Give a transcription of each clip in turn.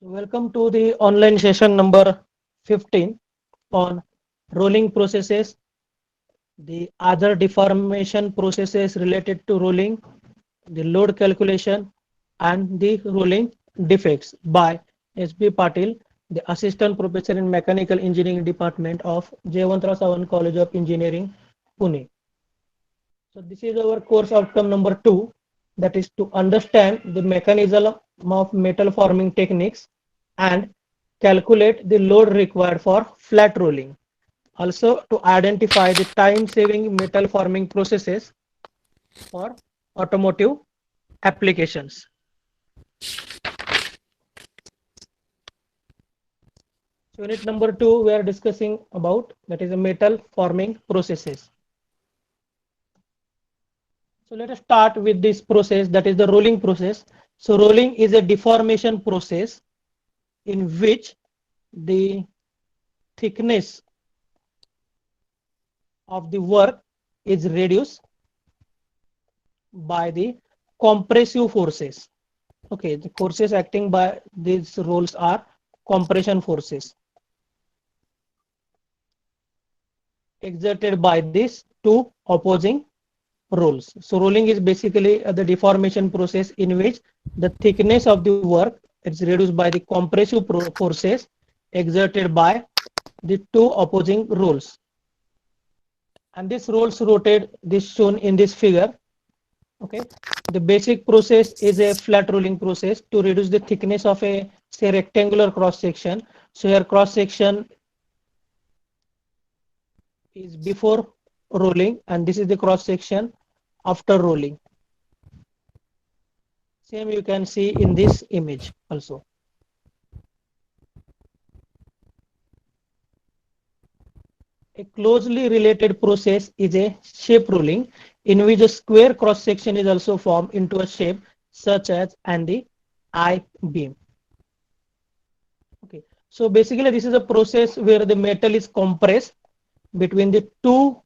Welcome to the online session number 15 on rolling processes, the other deformation processes related to rolling, the load calculation, and the rolling defects by S.B. Patil, the Assistant Professor in Mechanical Engineering Department of Jayawantara Sawan College of Engineering, Pune. So this is our course outcome number 2, that is to understand the mechanism of metal forming techniques and calculate the load required for flat rolling. Also to identify the time-saving metal forming processes for automotive applications. So unit number 2 we are discussing about, that is a metal forming processes. So let us start with this process, that is the rolling process. So rolling is a deformation process in which the thickness of the work is reduced by the compressive forces. Okay, the forces acting by these rolls are compression forces exerted by these two opposing rolls. So rolling is basically the deformation process in which the thickness of the work is reduced by the compressive forces exerted by the two opposing rolls. And this rolls rotate, this shown in this figure. Okay, the basic process is a flat rolling process to reduce the thickness of a, say, rectangular cross section. So here cross section is before rolling and this is the cross section after rolling. Same you can see in this image also. A closely related process is a shape rolling, in which a square cross section is also formed into a shape such as and the I-beam. Okay, so basically this is a process where the metal is compressed between the two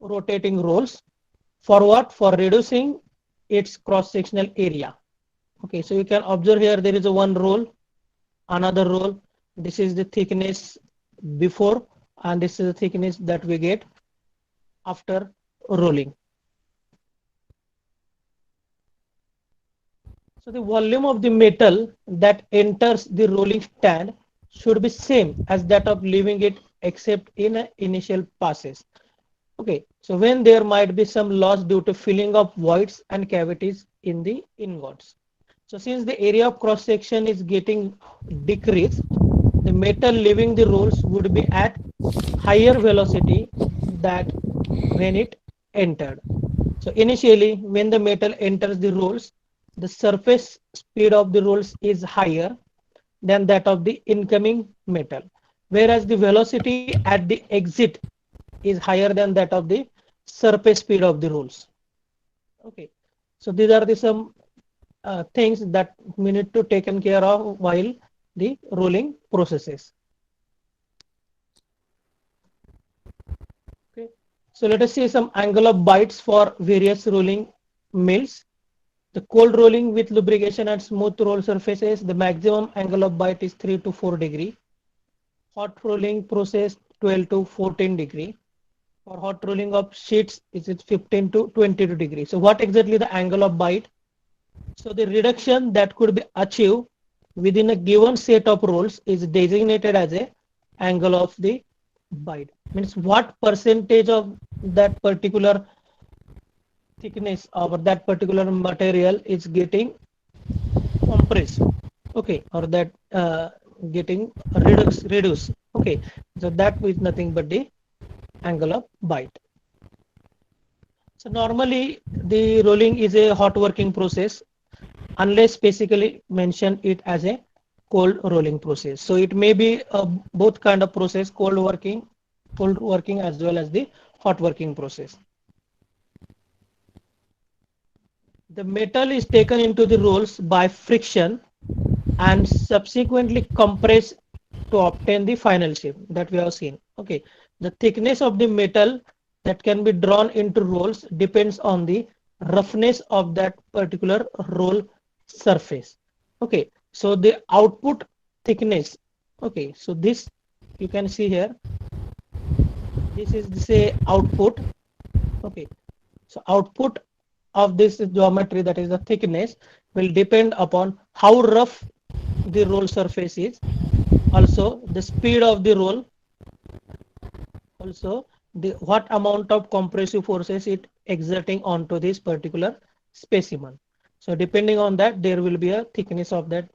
rotating rolls for what? For reducing its cross-sectional area. Okay, so you can observe here there is a one roll, another roll. This is the thickness before and this is the thickness that we get after rolling. So the volume of the metal that enters the rolling stand should be same as that of leaving it except in initial passes. Okay, so when there might be some loss due to filling of voids and cavities in the ingots. So since the area of cross section is getting decreased, the metal leaving the rolls would be at higher velocity that when it entered. So initially when the metal enters the rolls, the surface speed of the rolls is higher than that of the incoming metal, whereas the velocity at the exit is higher than that of the surface speed of the rolls. Okay, so these are the some things that we need to taken care of while the rolling processes. Okay, so let us see some angle of bites for various rolling mills. The cold rolling with lubrication and smooth roll surfaces, the maximum angle of bite is 3 to 4 degree. Hot rolling process 12 to 14 degree. For hot rolling of sheets, is it 15 to 22 degrees. So what exactly the angle of bite? So the reduction that could be achieved within a given set of rolls is designated as a angle of the bite. Means what percentage of that particular thickness or that particular material is getting compressed. Okay, or that getting reduced. Okay, so that is nothing but the angle of bite. So normally the rolling is a hot working process unless specifically mention it as a cold rolling process. So it may be both kind of process, cold working as well as the hot working process. The metal is taken into the rolls by friction and subsequently compressed to obtain the final shape that we have seen. Okay, the thickness of the metal that can be drawn into rolls depends on the roughness of that particular roll surface. Okay, So the output thickness, okay, so this you can see here, this is the say output, okay. So output of this geometry, that is the thickness, will depend upon how rough the roll surface is, also the speed of the roll, also the what amount of compressive forces it exerting onto this particular specimen. So depending on that, there will be a thickness of that,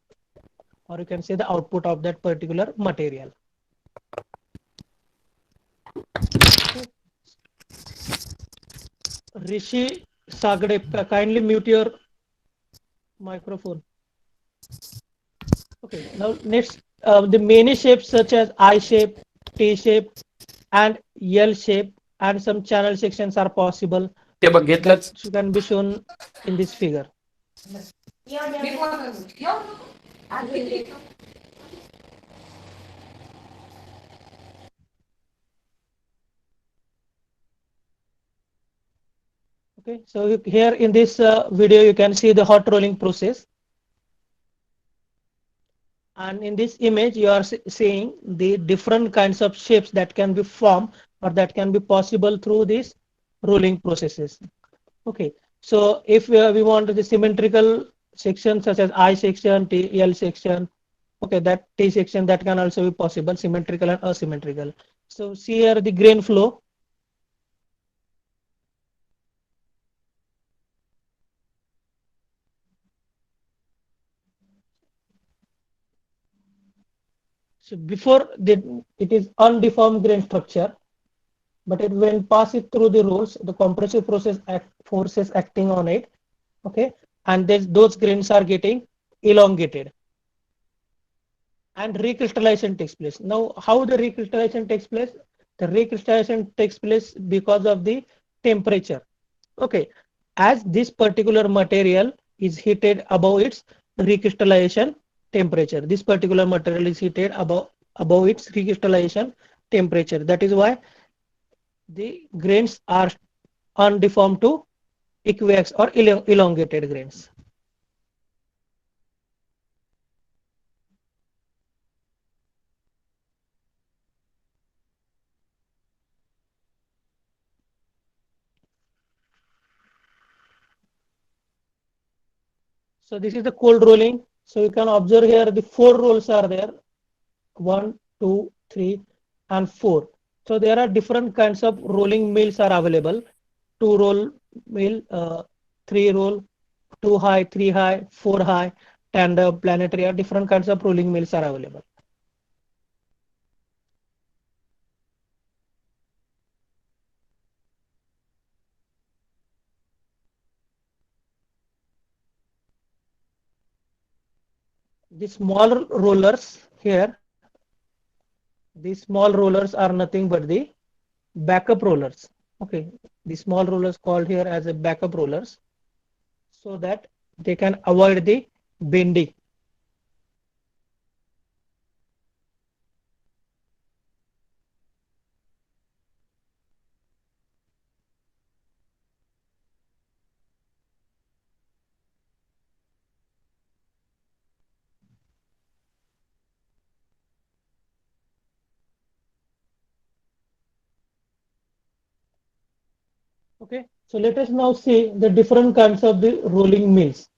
or you can say the output of that particular material. Okay. Rishi Sagde, kindly mute your microphone. Okay, now next, the many shapes such as I shape, T shape, and L shape, and some channel sections are possible ते बघ that घेतलंच. can be shown in this figure. Okay, so here in this video you can see the hot rolling process, and in this image you are seeing the different kinds of shapes that can be formed or that can be possible through these rolling processes. Okay, so if we want the symmetrical section such as I section, T, L section, okay, that T section, that can also be possible, symmetrical and asymmetrical. So see here the grain flow. So before it is undeformed grain structure, but it when pass it through the rolls, the compressive process forces acting on it, okay, and then those grains are getting elongated and recrystallization takes place. Now, how the recrystallization takes place? The recrystallization takes place because of the temperature. Okay, as this particular material is heated above its recrystallization temperature. This particular material is heated above its recrystallization temperature. That is why the grains are undeformed to equiax or elongated grains. So this is the cold rolling. So you can observe here the four rolls are there. One, two, three, and four. So there are different kinds of rolling mills are available. Two roll mill, three roll, two high, three high, four high, tandem, planetary, different kinds of rolling mills are available. The small rollers here, these small rollers are nothing but the backup rollers. Okay, the small rollers called here as a backup rollers, so that they can avoid the bending. Okay, so let us now see the different kinds of the rolling mills.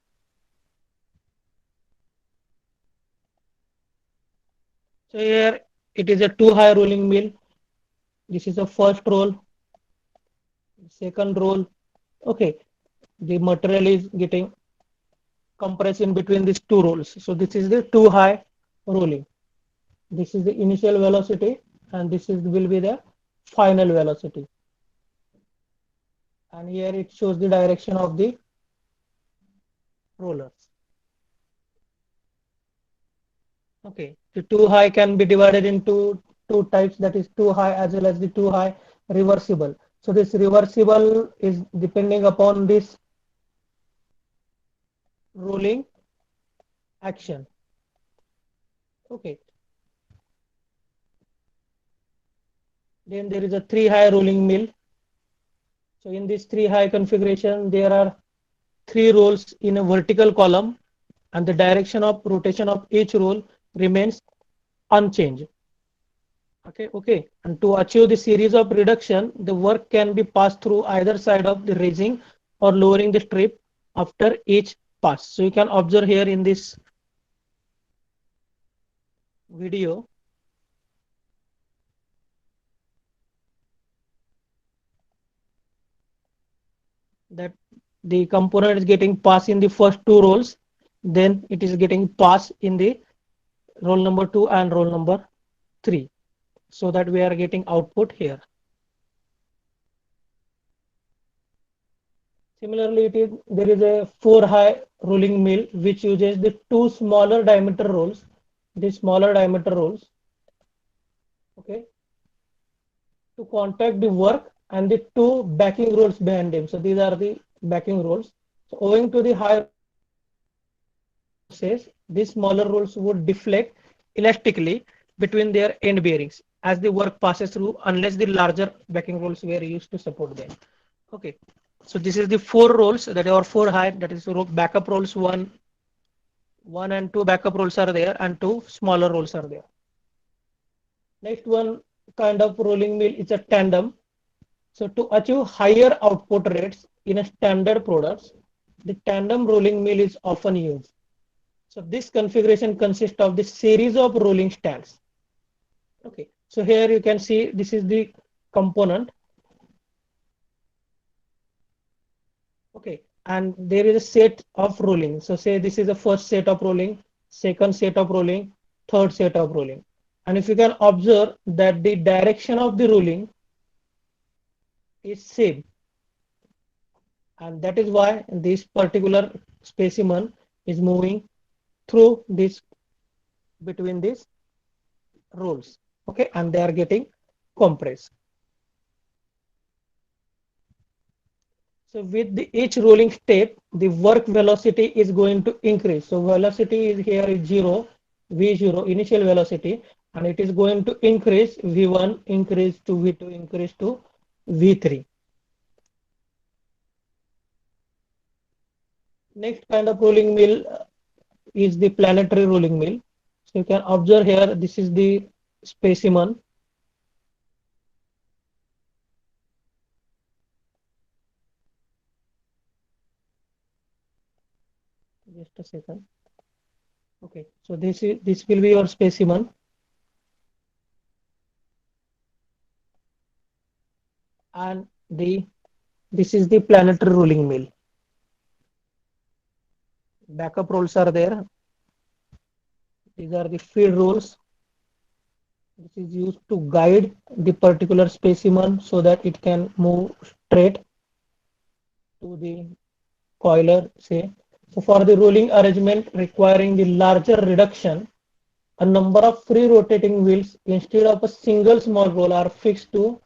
So here it is a two high rolling mill. This is a first roll, second roll. Okay, the material is getting compressed in between these two rolls. So this is the two high rolling. This is the initial velocity, and this is will be the final velocity. And here it shows the direction of the rollers. Okay, the two high can be divided into two types, that is two high as well as the two high reversible. So this reversible is depending upon this rolling action. Okay, then there is a three high rolling mill. So in this three high configuration, there are three rolls in a vertical column. and the direction of rotation of each roll remains unchanged. Okay. And to achieve the series of reduction, the work can be passed through either side of the raising or lowering the strip after each pass. So you can observe here in this video that the component is getting passed in the first two rolls, then it is getting passed in the roll number 2 and roll number 3, so that we are getting output here. Similarly, there is a 4-high rolling mill which uses the two smaller diameter rolls, okay, to contact the work and the two backing rolls behind them. So these are the backing rolls. So owing to the high forces, these smaller rolls would deflect elastically between their end bearings as the work passes through, unless the larger backing rolls were used to support them. Okay, so this is the four rolls that are 4 high. That is backup rolls, one and two backup rolls are there, and two smaller rolls are there. Next one kind of rolling mill is a tandem. So to achieve higher output rates in a standard products, the tandem rolling mill is often used. So this configuration consists of the series of rolling stands. Okay, so here you can see this is the component. Okay, and there is a set of rolling. So say this is the first set of rolling, second set of rolling, third set of rolling. And if you can observe that the direction of the rolling is same, and that is why this particular specimen is moving through this between these rolls. Okay, and they are getting compressed. So with each rolling step, the work velocity is going to increase. So velocity is here is 0, V0, initial velocity, and it is going to increase V1, increase to V2, increase to V3. Next kind of rolling mill is the planetary rolling mill. So you can observe here, this is the specimen. Just a second. Okay, so this will be your specimen, and this is the planetary rolling mill. Backup rolls are there. These are the feed rolls. This is used to guide the particular specimen so that it can move straight to the coiler, say. So for the rolling arrangement requiring the larger reduction, a number of free rotating wheels instead of a single small roll are fixed to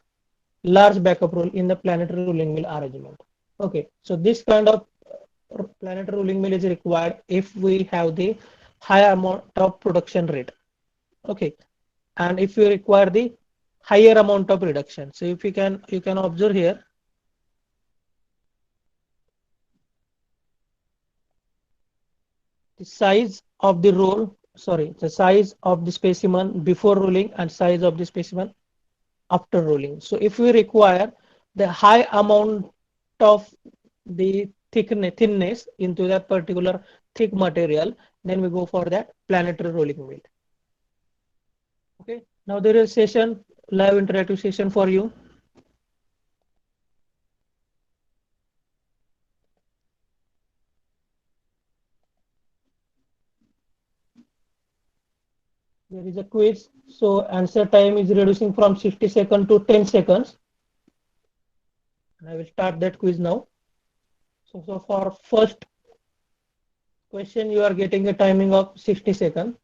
large backup roll in the planetary rolling mill arrangement. Okay, so this kind of planetary rolling mill is required if we have the high amount of production rate. Okay, and if you require the higher amount of reduction. So if you can observe here, the size of the roll, sorry, the size of the specimen before rolling and size of the specimen after rolling. So if we require the high amount of the thinness into that particular thick material, then we go for that planetary rolling mill. Okay, now there is session, live interactive session for you. There is a quiz. So answer time is reducing from 60 seconds to 10 seconds. And I will start that quiz now. So for first question, you are getting a timing of 60 seconds.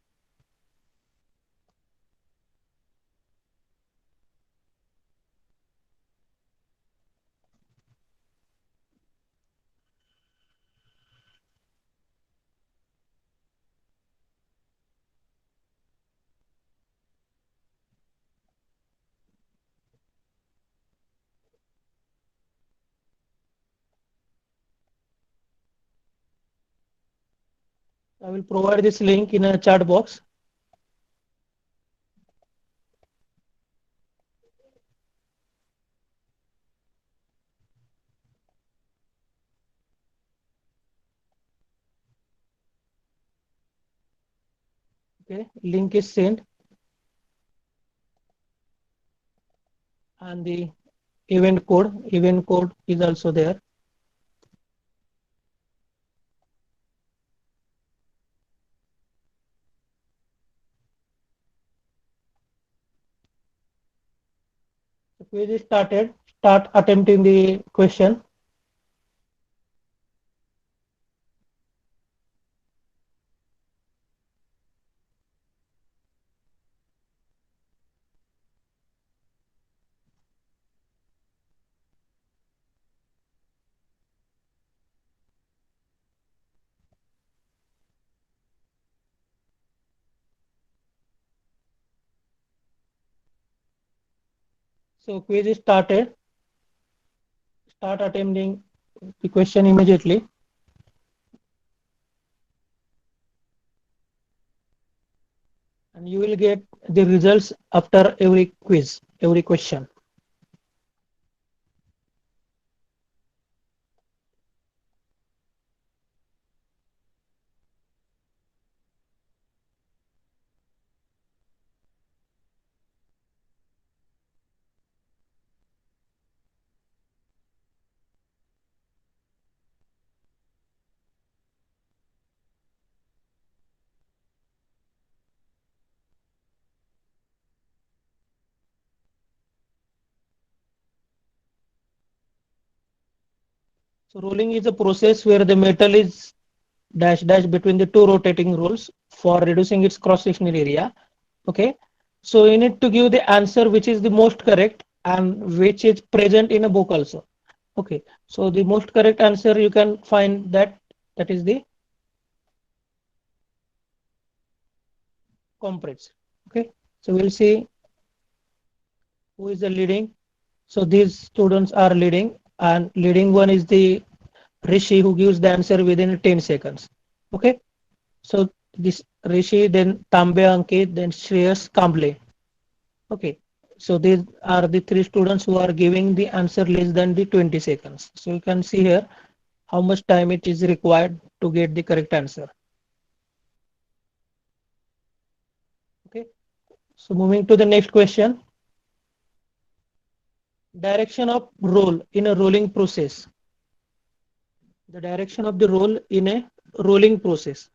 I will provide this link in a chat box. Okay, link is sent, and the event code is also there. The quiz is started. Start attempting the question. So quiz is started. Start attempting the question immediately, and you will get the results after every quiz, every question. So rolling is a process where the metal is dash between the two rotating rolls for reducing its cross-sectional area. Okay. So you need to give the answer which is the most correct and which is present in a book also. Okay. So the most correct answer you can find that is the comrades. Okay. So we'll see who is the leading. So these students are leading, and leading one is the Rishi, who gives the answer within 10 seconds. Okay. So this Rishi, then Tambe Ankit, then Shreyas Kamble. Okay. So these are the three students who are giving the answer less than the 20 seconds. So you can see here how much time it is required to get the correct answer. Okay. So moving to the next question. Direction of roll in a rolling process. The direction of the roll in a rolling process.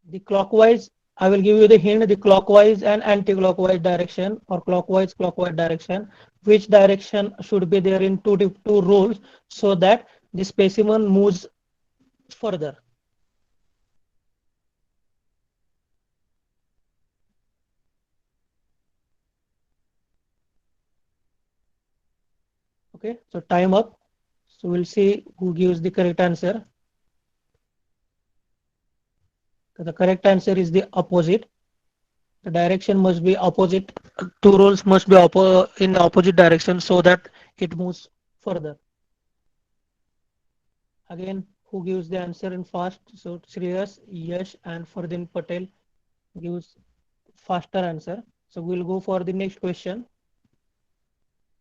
The clockwise, I will give you the hint, the clockwise and anti-clockwise direction, or clockwise direction. Which direction should be there in two rolls so that the specimen moves further. Okay, so time up. So we'll see who gives the correct answer. So the correct answer is the opposite. The direction must be opposite. Two rolls must be in the opposite direction so that it moves further. Again, who gives the answer in fast? So Shreyas, Yash, and Fardin Patel gives faster answer. So we'll go for the next question.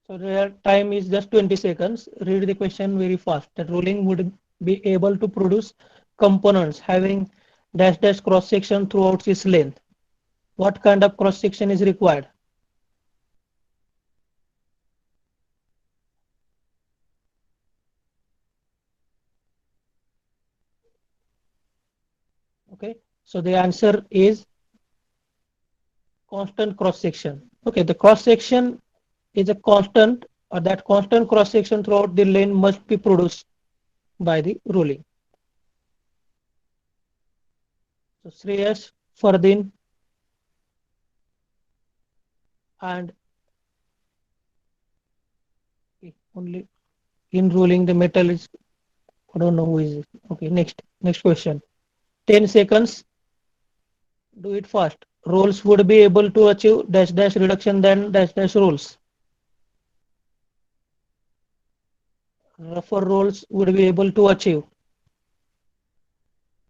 So their time is just 20 seconds. Read the question very fast. That rolling would be able to produce components having dash cross section throughout its length. What kind of cross section is required? Okay. So the answer is constant cross section. Okay. The cross section is a constant, or that constant cross section throughout the lane must be produced by the rolling. So Shreyas, Fardin, and only in rolling the metal is, I don't know who is it. Okay, next question. 10 seconds. Do it fast. Rolls would be able to achieve dash reduction than dash rolls. rougher rolls would be able to achieve.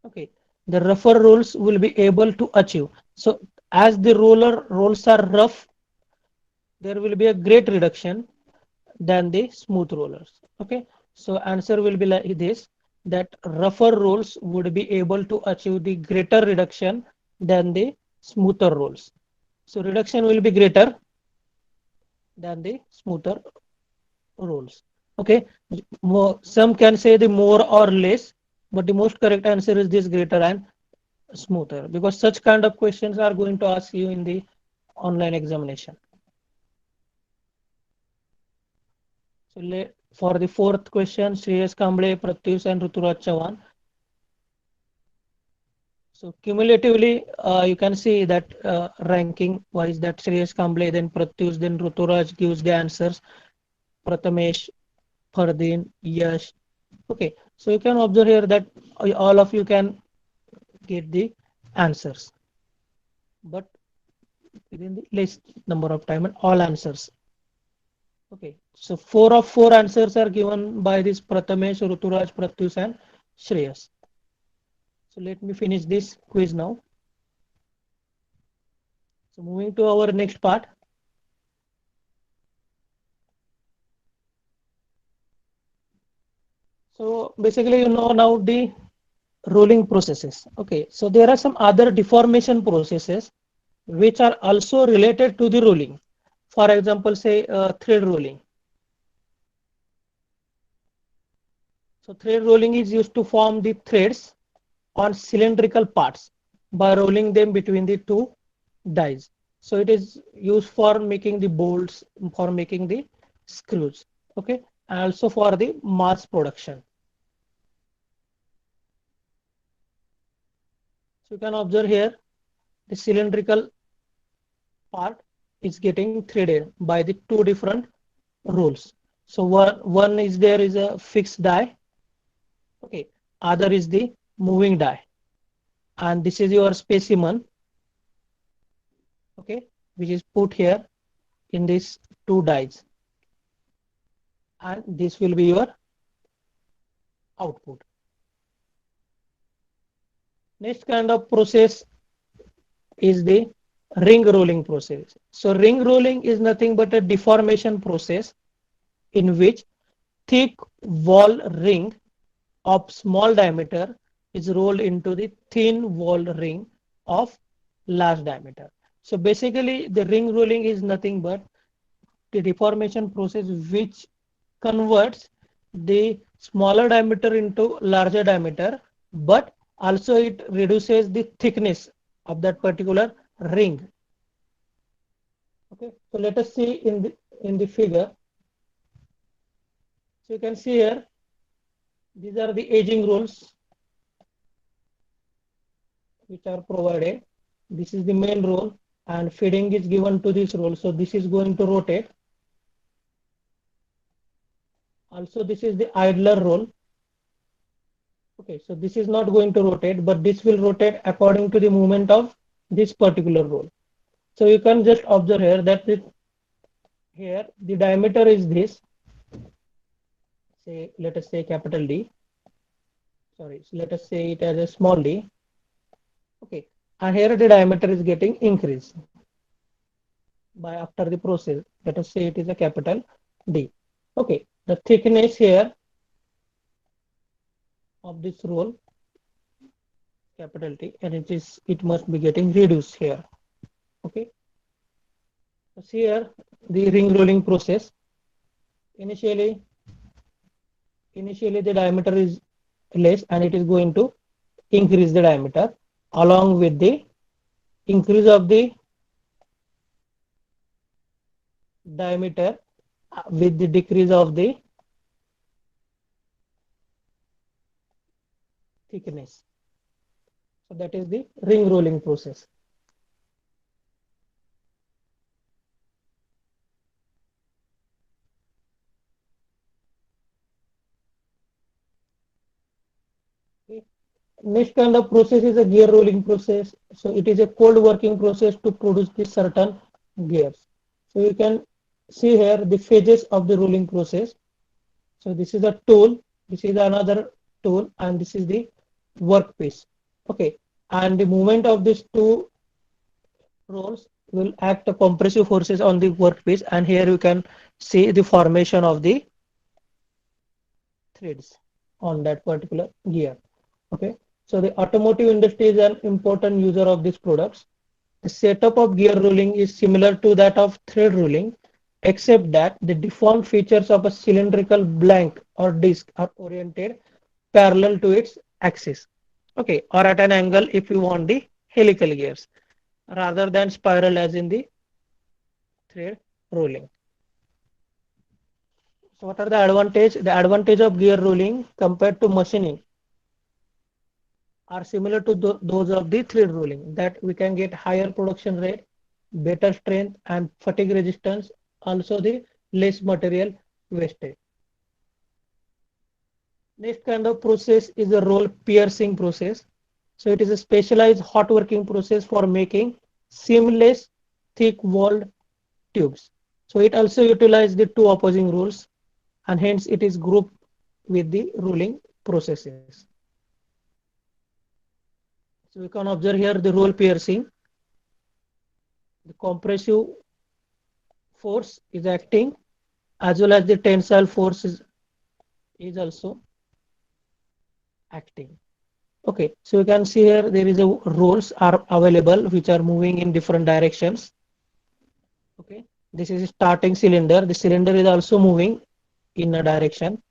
Okay, the rougher rolls will be able to achieve. So as the roller rolls are rough, there will be a great reduction than the smooth rollers. Okay, so answer will be like this, that rougher rolls would be able to achieve the greater reduction than the smoother rolls. So reduction will be greater than the smoother rolls. Okay, some can say the more or less, but the most correct answer is this, greater and smoother, because such kind of questions are going to ask you in the online examination. So for the fourth question, Shreyas Kamble, Pratyush and Ruturaj Chavan. So cumulatively, you can see that ranking wise that Shreyas Kamble, then Pratyush, then Ruturaj gives the answers. Prathamesh, Fardeen, Yash. Okay, so you can observe here that all of you can get the answers, but within the least number of time and all answers. Okay, so 4 of 4 answers are given by this Prathamesh, Ruturaj, Pratyush, and Shreyas. So let me finish this quiz now. So moving to our next part. So basically, you know now the rolling processes. Okay, so there are some other deformation processes which are also related to the rolling. For example, say thread rolling. So thread rolling is used to form the threads on cylindrical parts by rolling them between the two dies. So it is used for making the bolts, for making the screws, okay, and also for the mass production. So you can observe here the cylindrical part is getting threaded by the two different rolls. So one is there is a fixed die, okay, other is the moving die, and this is your specimen, okay, which is put here in these two dies, and this will be your output. Next kind of process is the ring rolling process. So ring rolling is nothing but a deformation process in which thick wall ring of small diameter is rolled into the thin wall ring of large diameter. So basically the ring rolling is nothing but the deformation process which converts the smaller diameter into larger diameter, but also it reduces the thickness of that particular ring. Okay, so let us see in the figure. So you can see here these are the aging rolls which are provided. This is the main roll and feeding is given to this roll. So this is going to rotate. Also this is the idler roll. Okay, so this is not going to rotate, but this will rotate according to the movement of this particular roll. So you can just observe here that here the diameter is this, say let us say capital D. Sorry, so let us say it as a small d. Okay, and here the diameter is getting increased by after the process. Let us say it is a capital D. Okay, the thickness here of this roll capital T, and it must be getting reduced here. Okay, so here the ring rolling process. Initially, the diameter is less, and it is going to increase the diameter along with the increase of the diameter with the decrease of the thickness. So that is the ring rolling process. Okay. Next kind of process is a gear rolling process. So it is a cold working process to produce the certain gears. So you can see here the phases of the rolling process. So this is a tool, this is another tool, and this is the workpiece. Okay, and the movement of these two rolls will act a compressive forces on the workpiece, and here you can see the formation of the threads on that particular gear. Okay, so the automotive industry is an important user of these products. The setup of gear rolling is similar to that of thread rolling, except that the deformed features of a cylindrical blank or disc are oriented parallel to its axis. Okay, or at an angle if you want the helical gears, rather than spiral as in the thread rolling. So what are the advantage? The advantage of gear rolling compared to machining are similar to those of the thread rolling, that we can get higher production rate, better strength and fatigue resistance, also the less material wastage. Next kind of process is a roll piercing process. So it is a specialized hot working process for making seamless thick walled tubes. So it also utilizes the two opposing rules, and hence it is grouped with the rolling processes. So we can observe here the roll piercing. The compressive force is acting, as well as the tensile force is also acting. Okay, so you can see here there is a rolls are available which are moving in different directions. Okay, this is starting cylinder. The cylinder is also moving in a direction.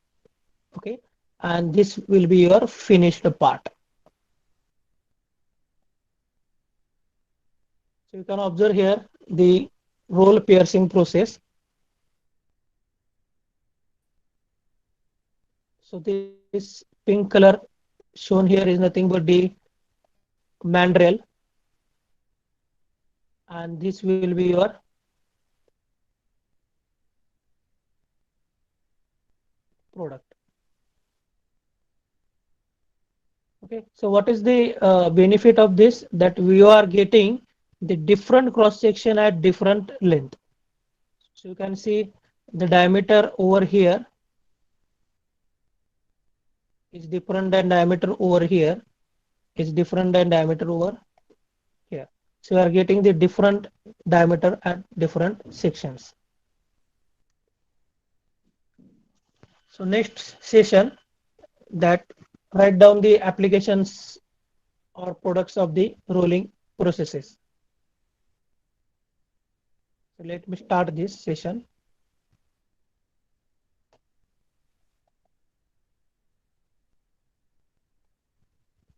Okay, and this will be your finished part. So you can observe here the roll piercing process. So this pink color shown here is nothing but the mandrel, and this will be your product. Okay, so what is the benefit of this? That we are getting the different cross section at different length. So you can see the diameter over here is different than diameter over here is different than diameter over here. So you are getting the different diameter at different sections. So next session, that write down the applications or products of the rolling processes. So let me start this session.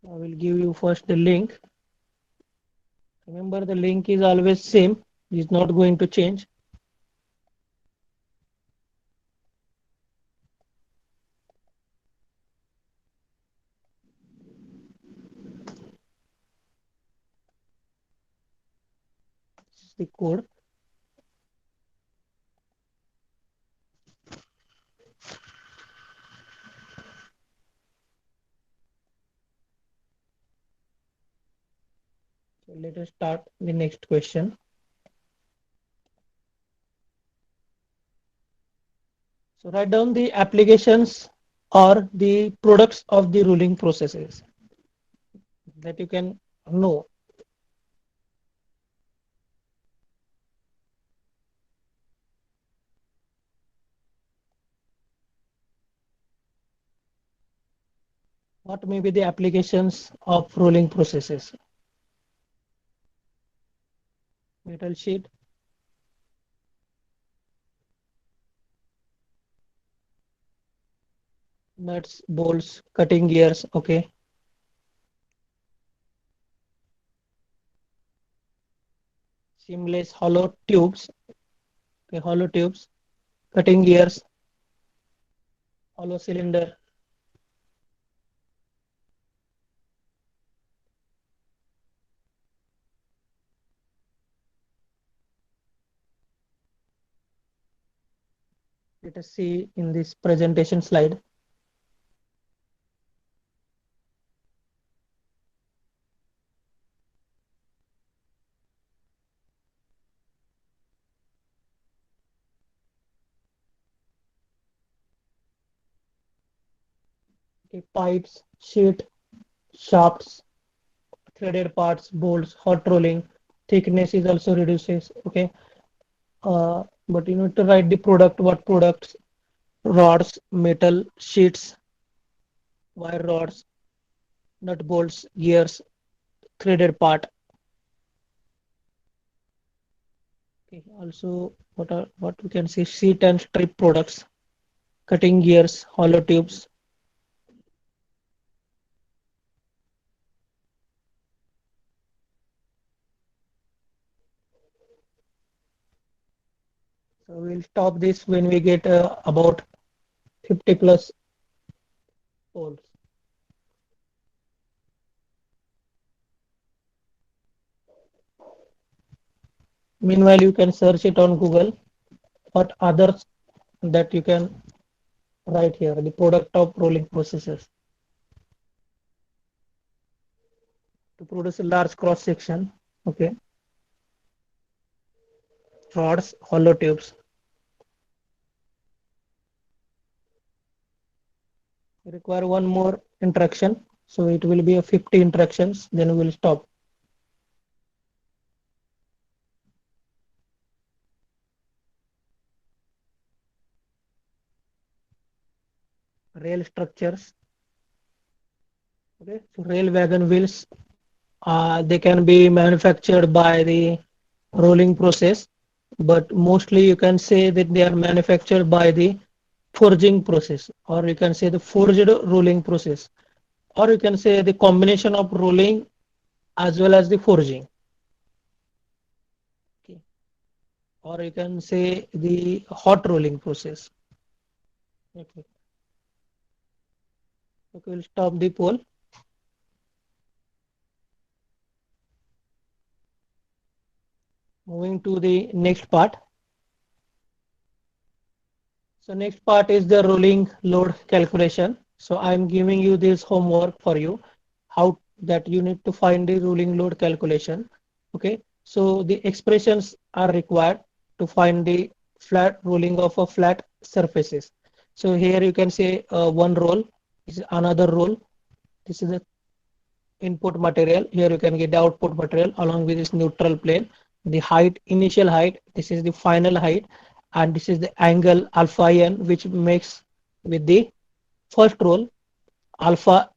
I will give you first the link. Remember, the link is always same, is not going to change. This is the code. So let us start the next question. So write down the applications or the products of the rolling processes that you can know. What may be the applications of rolling processes? Metal sheet, nuts, bolts, cutting gears. Okay. Seamless hollow tubes. Okay, hollow tubes, cutting gears, hollow cylinder. Let us see in this presentation slide. Okay, pipes, sheet, shafts, threaded parts, bolts, hot rolling, thickness is also reduces. Okay, but you need to write the product, what products, rods, metal, sheets, wire rods, nut bolts, gears, threaded part. Okay, also what we can see, sheet and strip products, cutting gears, hollow tubes. So we'll stop this when we get about 50 plus poles. Meanwhile, you can search it on Google. What others that you can write here? The product of rolling processes to produce a large cross section. Okay, rods, hollow tubes. We require one more interaction. So it will be a 50 interactions. Then we will stop. Rail structures. Okay, so rail wagon wheels. They can be manufactured by the rolling process, but mostly you can say that they are manufactured by the forging process, or you can say the forged rolling process, or you can say the combination of rolling as well as the forging. Okay. Or you can say the hot rolling process. Okay. Okay, we'll stop the poll. Moving to the next part. So next part is the rolling load calculation. So I'm giving you this homework for you, how that you need to find the rolling load calculation. Okay. So the expressions are required to find the flat rolling of a flat surfaces. So here you can say one roll is another roll. This is the input material. Here you can get the output material along with this neutral plane. The height, initial height, this is the final height, and this is the angle alpha n, which makes with the first roll alpha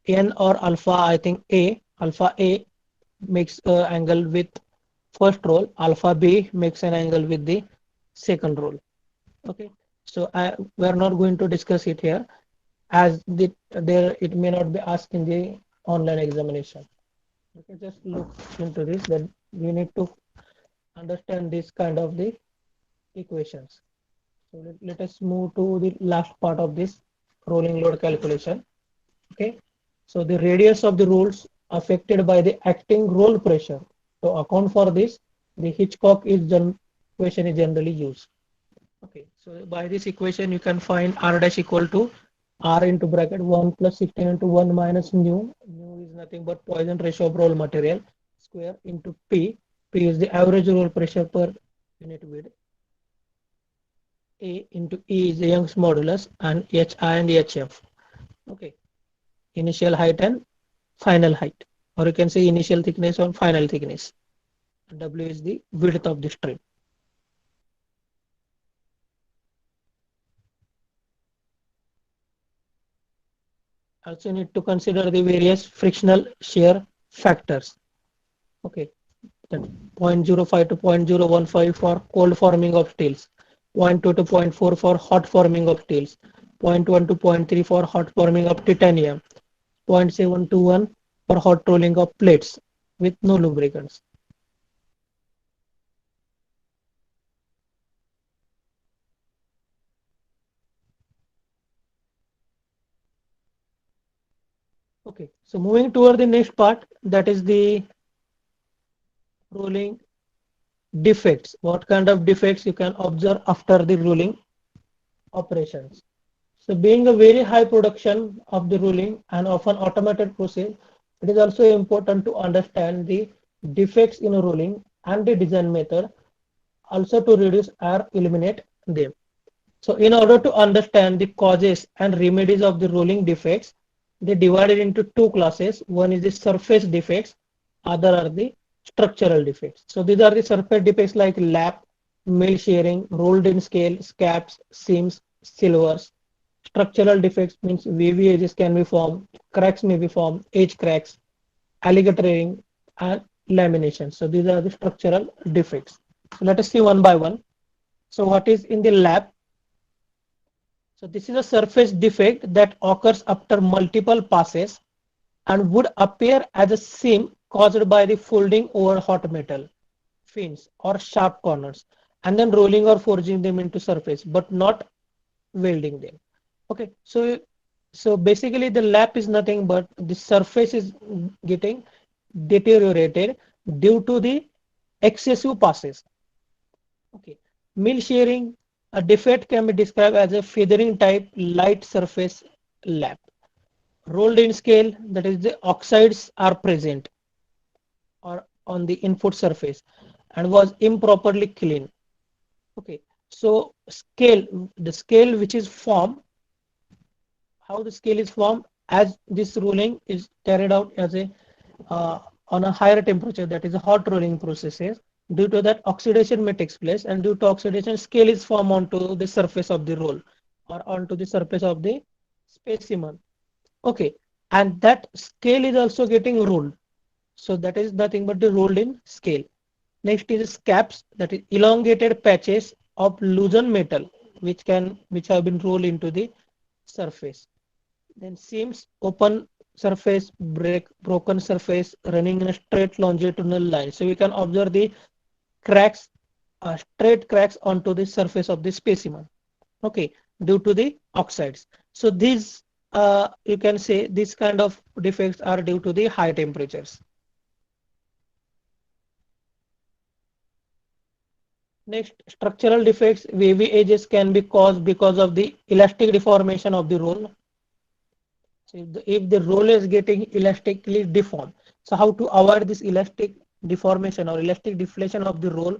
n or alpha, I think alpha A makes angle with first roll, alpha B makes an angle with the second roll. Okay, so we are not going to discuss it here as there it may not be asked in the online examination. Okay, just look into this. Then you need to understand this kind of the equations. So let us move to the last part of this rolling load calculation. Okay, so the radius of the rolls affected by the acting roll pressure. To account for this, the Hitchcock equation is generally used. Okay, so by this equation you can find R dash equal to R into bracket 1 plus 16 into 1 minus nu. Nu is nothing but Poisson ratio of roll material square into P. P is the average roll pressure per unit width. A into E is the Young's modulus, and HI and HF. Okay, initial height and final height, or you can say initial thickness or final thickness. W is the width of the strip. Also need to consider the various frictional shear factors. Okay, that 0.05 to 0.015 for cold forming of steels, zero point 0.2 to zero point 0.4 for hot forming of steels, zero point 0.1 to zero point 0.3 for hot forming of titanium, 0.721 for hot rolling of plates with no lubricants. Okay, so moving toward the next part, that is the rolling defects. What kind of defects you can observe after the rolling operations? So being a very high production of the rolling and often automated process, it is also important to understand the defects in a rolling and the design method, also to reduce or eliminate them. So in order to understand the causes and remedies of the rolling defects, they divided into two classes. One is the surface defects, other are the structural defects. So these are the surface defects like lap, mill shearing, rolled in scale, scaps, seams, silvers. Structural defects means wavy edges can be formed, cracks may be formed, edge cracks, alligatoring, and lamination. So these are the structural defects. So let us see one by one. So what is in the lap? So this is a surface defect that occurs after multiple passes and would appear as a seam caused by the folding over hot metal, fins or sharp corners, and then rolling or forging them into surface, but not welding them. Okay, so basically the lap is nothing but the surface is getting deteriorated due to the excessive passes. Okay, mill shearing, a defect can be described as a feathering type light surface lap. Rolled in scale, that is the oxides are present or on the input surface and was improperly cleaned. Okay, so the scale which is formed, how the scale is formed as this rolling is carried out as a on a higher temperature, that is a hot rolling processes. Due to that, oxidation may take place, and due to oxidation, scale is formed onto the surface of the roll or onto the surface of the specimen. Okay, and that scale is also getting rolled. So that is nothing but the rolled in scale. Next is scaps, that is elongated patches of loosened metal which have been rolled into the surface. Then seams, open surface, broken surface running in a straight longitudinal line. So we can observe the cracks, straight cracks onto the surface of the specimen. Okay, due to the oxides. So these you can say these kind of defects are due to the high temperatures. Next, structural defects, wavy edges can be caused because of the elastic deformation of the roll. So if the roll is getting elastically deformed, so how to avoid this elastic deformation or elastic deflation of the roll?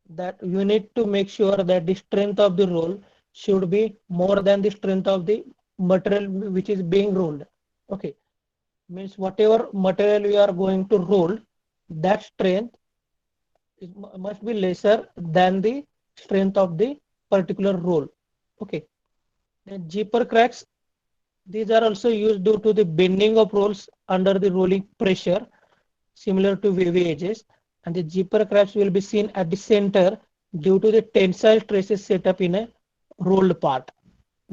That you need to make sure that the strength of the roll should be more than the strength of the material which is being rolled. Okay, means whatever material we are going to roll, that strength must be lesser than the strength of the particular roll. Okay, then zipper cracks, these are also used due to the bending of rolls under the rolling pressure, similar to wavy edges, and the zipper cracks will be seen at the center due to the tensile stresses set up in a rolled part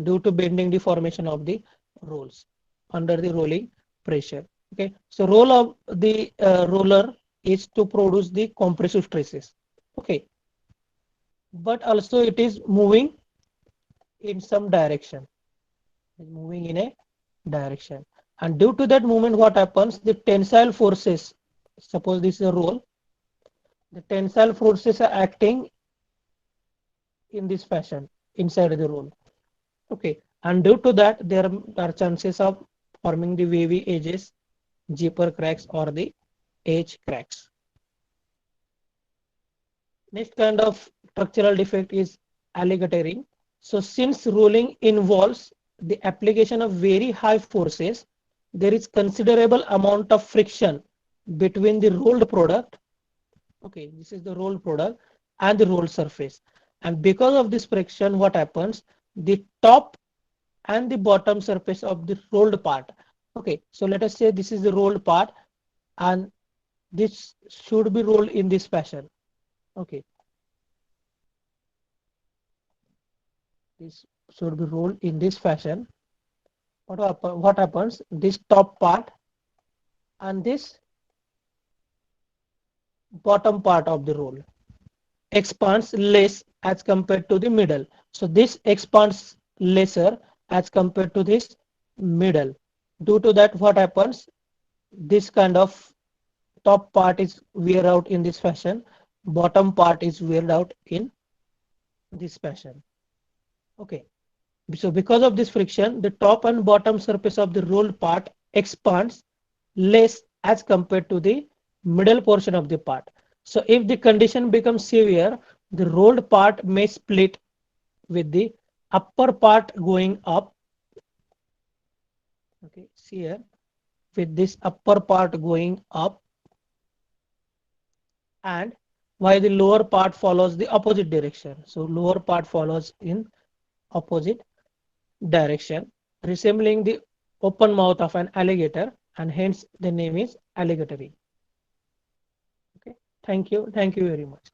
due to bending deformation of the rolls under the rolling pressure. Okay, so role of the roller is to produce the compressive stresses. Okay, but also it is moving in some direction. It's moving in a direction, and due to that movement, what happens? The tensile forces. Suppose this is a roll. The tensile forces are acting in this fashion inside the roll. Okay, and due to that, there are chances of forming the wavy edges, zipper cracks, or the edge cracks. Next kind of structural defect is alligatoring. So since rolling involves the application of very high forces, there is considerable amount of friction between the rolled product. Okay, this is the rolled product and the rolled surface. And because of this friction, what happens? The top and the bottom surface of the rolled part. Okay, so let us say this is the rolled part and this should be rolled in this fashion. Okay, this should be rolled in this fashion. What happens? This top part and this bottom part of the roll expands less as compared to the middle. So this expands lesser as compared to this middle. Due to that, what happens? This kind of top part is wear out in this fashion, bottom part is wear out in this fashion. Okay, so because of this friction, the top and bottom surface of the rolled part expands less as compared to the middle portion of the part. So if the condition becomes severe, the rolled part may split with the upper part going up Okay, see here with this upper part going up and while the lower part follows the opposite direction. So lower part follows in opposite direction, resembling the open mouth of an alligator, and hence the name is alligatory. Okay, thank you very much.